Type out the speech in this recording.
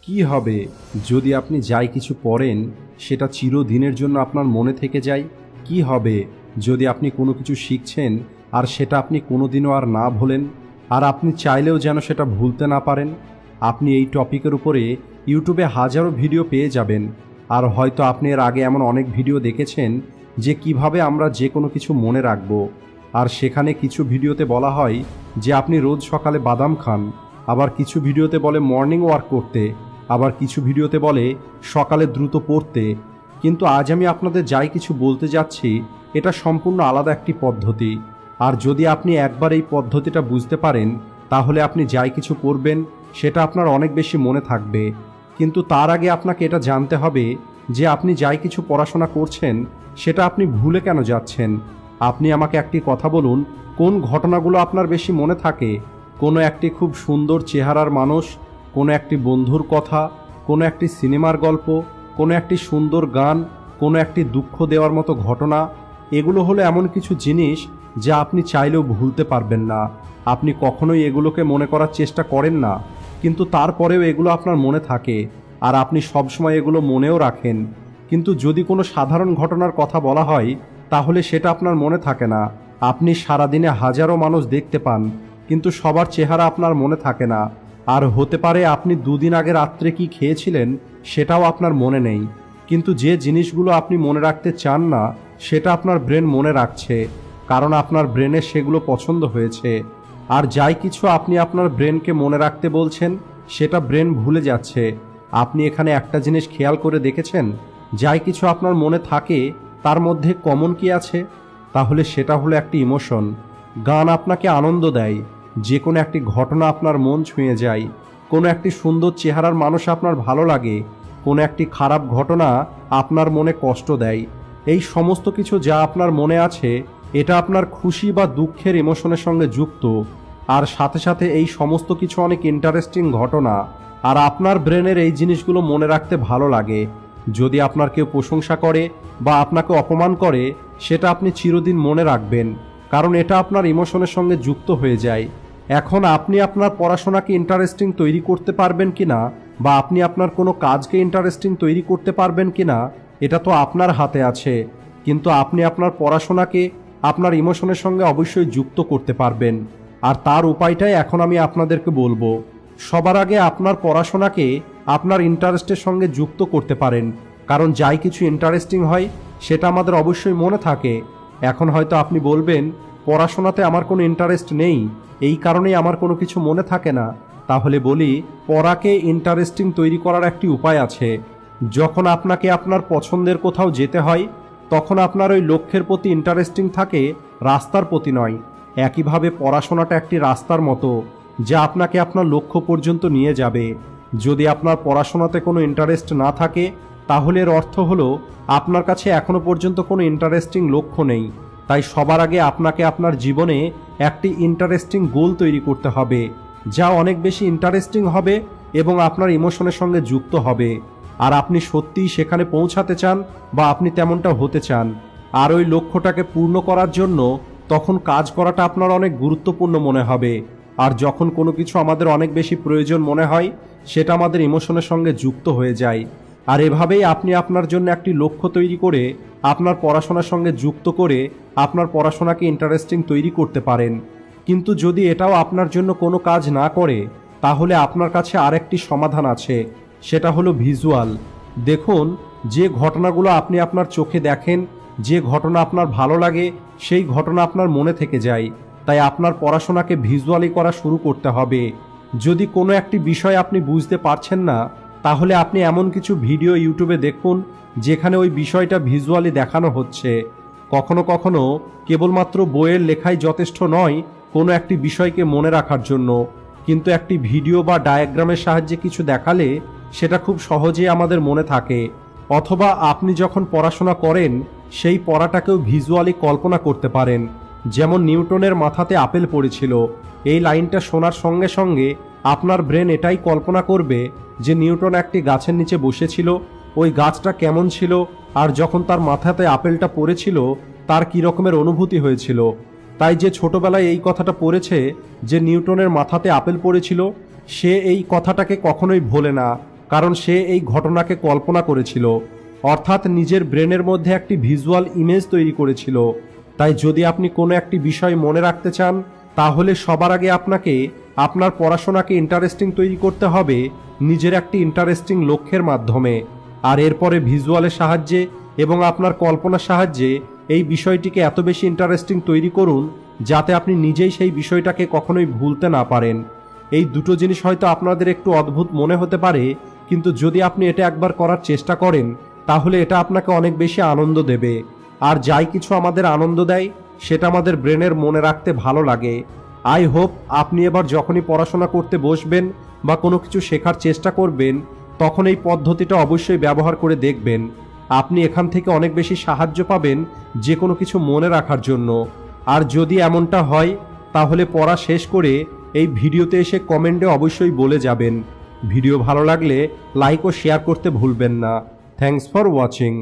কি হবে যদি আপনি যাই কিছু পড়েন সেটা চিরদিনের জন্য আপনার মনে থেকে যায়? কি হবে যদি আপনি কোনো কিছু শিখছেন আর সেটা আপনি কোনোদিনও আর না ভোলেন, আর আপনি চাইলেও যেন সেটা ভুলতে না পারেন? আপনি এই টপিকের উপরে ইউটিউবে হাজারো ভিডিও পেয়ে যাবেন, আর হয়তো আপনি এর আগে এমন অনেক ভিডিও দেখেছেন যে কিভাবে আমরা যে কোনো কিছু মনে রাখব। আর সেখানে কিছু ভিডিওতে বলা হয় যে আপনি রোজ সকালে বাদাম খান, আবার কিছু ভিডিওতে বলে মর্নিং ওয়াক করতে, আবার কিছু ভিডিওতে বলে সকালে দ্রুত পড়তে। কিন্তু আজ আমি আপনাদের যাই কিছু বলতে যাচ্ছি এটা সম্পূর্ণ আলাদা একটি পদ্ধতি। আর যদি আপনি একবার এই পদ্ধতিটা বুঝতে পারেন তাহলে আপনি যাই কিছু পড়বেন সেটা আপনার অনেক বেশি মনে থাকবে। কিন্তু তার আগে আপনাকে এটা জানতে হবে যে আপনি যাই কিছু পড়াশোনা করছেন সেটা আপনি ভুলে কেন যাচ্ছেন। আপনি আমাকে একটি কথা বলুন, কোন ঘটনাগুলো আপনার বেশি মনে থাকে? কোনো একটি খুব সুন্দর চেহারার মানুষ, কোনো একটি বন্ধুর কথা, কোনো একটি সিনেমার গল্প, কোনো একটি সুন্দর গান, কোনো একটি দুঃখ দেওয়ার মতো ঘটনা? এগুলো হলো এমন কিছু জিনিস যা আপনি চাইলেও ভুলতে পারবেন না। আপনি কখনোই এগুলোকে মনে করার চেষ্টা করেন না, কিন্তু তারপরেও এগুলো আপনার মনে থাকে, আর আপনি সবসময় এগুলো মনেও রাখেন। কিন্তু যদি কোনো সাধারণ ঘটনার কথা বলা হয় তাহলে সেটা আপনার মনে থাকে না। আপনি সারাদিনে হাজারো মানুষ দেখতে পান, কিন্তু সবার চেহারা আপনার মনে থাকে না। আর হতে পারে আপনি দুদিন আগে রাত্রে কি খেয়েছিলেন সেটাও আপনার মনে নেই, কিন্তু যে জিনিসগুলো আপনি মনে রাখতে চান না সেটা আপনার ব্রেন মনে রাখছে, কারণ আপনার ব্রেনে সেগুলো পছন্দ হয়েছে। আর যাই কিছু আপনি আপনার ব্রেনকে মনে রাখতে বলছেন সেটা ব্রেন ভুলে যাচ্ছে। আপনি এখানে একটা জিনিস খেয়াল করে দেখেছেন, যাই কিছু আপনার মনে থাকে তার মধ্যে কমন কি আছে? তাহলে সেটা হলো একটি ইমোশন। গান আপনাকে আনন্দ দেয়, যে কোনো একটি ঘটনা আপনার মন ছুঁয়ে যায়, কোনো একটি সুন্দর চেহারার মানুষ আপনার ভালো লাগে, কোনো একটি খারাপ ঘটনা আপনার মনে কষ্ট দেয়। এই সমস্ত কিছু যা আপনার মনে আছে এটা আপনার খুশি বা দুঃখের ইমোশনের সঙ্গে যুক্ত। আর সাথে সাথে এই সমস্ত কিছু অনেক ইন্টারেস্টিং ঘটনা, আর আপনার ব্রেনের এই জিনিসগুলো মনে রাখতে ভালো লাগে। যদি আপনার কেউ প্রশংসা করে বা আপনাকে অপমান করে সেটা আপনি চিরদিন মনে রাখবেন, কারণ এটা আপনার ইমোশনের সঙ্গে যুক্ত হয়ে যায়। এখন আপনি আপনার পড়াশোনাকে ইন্টারেস্টিং তৈরি করতে পারবেন কিনা, বা আপনি আপনার কোনো কাজকে ইন্টারেস্টিং তৈরি করতে পারবেন কিনা, এটা তো আপনার হাতে আছে। কিন্তু আপনি আপনার পড়াশোনাকে আপনার ইমোশনের সঙ্গে অবশ্যই যুক্ত করতে পারবেন, আর তার উপায়টাই এখন আমি আপনাদেরকে বলবো। সবার আগে আপনার পড়াশোনাকে আপনার ইন্টারেস্টের সঙ্গে যুক্ত করতে পারেন, কারণ যাই কিছু ইন্টারেস্টিং হয় সেটা আমাদের অবশ্যই মনে থাকে। এখন হয়তো আপনি বলবেন পড়াশোনাতে আমার কোনো ইন্টারেস্ট নেই, এই কারণেই আমার কোনো কিছু মনে থাকে না। তাহলে বলি, পড়াকে ইন্টারেস্টিং তৈরি করার একটি উপায় আছে। যখন আপনাকে আপনার পছন্দের কোথাও যেতে হয় তখন আপনার ওই লক্ষ্যের প্রতি ইন্টারেস্টিং থাকে, রাস্তার প্রতি নয়। একইভাবে পড়াশোনাটা একটি রাস্তার মতো যা আপনাকে আপনার লক্ষ্য পর্যন্ত নিয়ে যাবে। যদি আপনার পড়াশোনাতে কোনো ইন্টারেস্ট না থাকে তাহলে এর অর্থ হলো আপনার কাছে এখনো পর্যন্ত কোনো ইন্টারেস্টিং লক্ষ্য নেই। তাই সবার আগে আপনাকে আপনার জীবনে একটি ইন্টারেস্টিং গোল তৈরি করতে হবে, যা অনেক বেশি ইন্টারেস্টিং হবে এবং আপনার ইমোশনের সঙ্গে যুক্ত হবে। আর আপনি সত্যিই সেখানে পৌঁছাতে চান বা আপনি তেমনটা হতে চান, আর ওই লক্ষ্যটাকে পূর্ণ করার জন্য তখন কাজ করাটা আপনার অনেক গুরুত্বপূর্ণ মনে হবে। আর যখন কোনো কিছু আমাদের অনেক বেশি প্রয়োজন মনে হয় সেটা আমাদের ইমোশনের সঙ্গে যুক্ত হয়ে যায়। আর এভাবেই আপনি আপনার জন্য একটি লক্ষ্য তৈরি করে আপনার পড়াশোনার সঙ্গে যুক্ত করে আপনার পড়াশোনাকে ইন্টারেস্টিং তৈরি করতে পারেন। কিন্তু যদি এটাও আপনার জন্য কোনো কাজ না করে তাহলে আপনার কাছে আরেকটি সমাধান আছে, সেটা হলো ভিজুয়াল। দেখুন, যে ঘটনাগুলো আপনি আপনার চোখে দেখেন, যে ঘটনা আপনার ভালো লাগে সেই ঘটনা আপনার মনে থেকে যায়। তাই আপনার পড়াশোনাকে ভিজুয়ালি করা শুরু করতে হবে। যদি কোনো একটি বিষয় আপনি বুঝতে পারছেন না তাহলে আপনি এমন কিছু ভিডিও ইউটিউবে দেখুন যেখানে ওই বিষয়টা ভিজুয়ালি দেখানো হচ্ছে। কখনো কখনো কেবলমাত্র বইয়ের লেখাই যথেষ্ট নয় কোনো একটি বিষয়কে মনে রাখার জন্য, কিন্তু একটি ভিডিও বা ডায়াগ্রামের সাহায্যে কিছু দেখালে সেটা খুব সহজেই আমাদের মনে থাকে। অথবা আপনি যখন পড়াশোনা করেন সেই পড়াটাকেও ভিজুয়ালি কল্পনা করতে পারেন। যেমন নিউটনের মাথাতে আপেল পড়েছিল, এই লাইনটা শোনার সঙ্গে সঙ্গে আপনার ব্রেন এটাই কল্পনা করবে যে নিউটন একটি গাছের নিচে বসেছিল, ওই গাছটা কেমন ছিল, আর যখন তার মাথাতে আপেলটা পড়েছিল তার কী রকমের অনুভূতি হয়েছিল। তাই যে ছোটবেলায় এই কথাটা পড়েছে যে নিউটনের মাথাতে আপেল পড়েছিল, সে এই কথাটাকে কখনোই ভোলে না। কারণ সে এই ঘটনাকে কল্পনা করেছিল, অর্থাৎ নিজের ব্রেনের মধ্যে একটি ভিজুয়াল ইমেজ তৈরি করেছিল। তাই যদি আপনি কোনো একটি বিষয় মনে রাখতে চান, তাহলে সবার আগে আপনাকে আপনার পড়াশোনাকে ইন্টারেস্টিং তৈরি করতে হবে নিজের একটি ইন্টারেস্টিং লক্ষ্যের মাধ্যমে। আর এরপরে ভিজুয়ালের সাহায্যে এবং আপনার কল্পনার সাহায্যে এই বিষয়টিকে এত বেশি ইন্টারেস্টিং তৈরি করুন যাতে আপনি নিজেই সেই বিষয়টাকে কখনোই ভুলতে না পারেন। এই দুটো জিনিস হয়তো আপনাদের একটু অদ্ভুত মনে হতে পারে, কিন্তু যদি আপনি এটা একবার করার চেষ্টা করেন তাহলে এটা আপনাকে অনেক বেশি আনন্দ দেবে। আর যাই কিছু আমাদের আনন্দ দেয় সেটা আমাদের ব্রেনের মনে রাখতে ভালো লাগে। আই হোপ আপনি এবার যখনই পড়াশোনা করতে বসবেন বা কোনো কিছু শেখার চেষ্টা করবেন তখন এই পদ্ধতিটা অবশ্যই ব্যবহার করে দেখবেন। আপনি এখান থেকে অনেক বেশি সাহায্য পাবেন যে কোনো কিছু মনে রাখার জন্য। আর যদি এমনটা হয় তাহলে পড়া শেষ করে এই ভিডিওতে এসে কমেন্টে অবশ্যই বলে যাবেন। ভিডিও ভালো লাগলে লাইক ও শেয়ার করতে ভুলবেন না। Thanks for watching.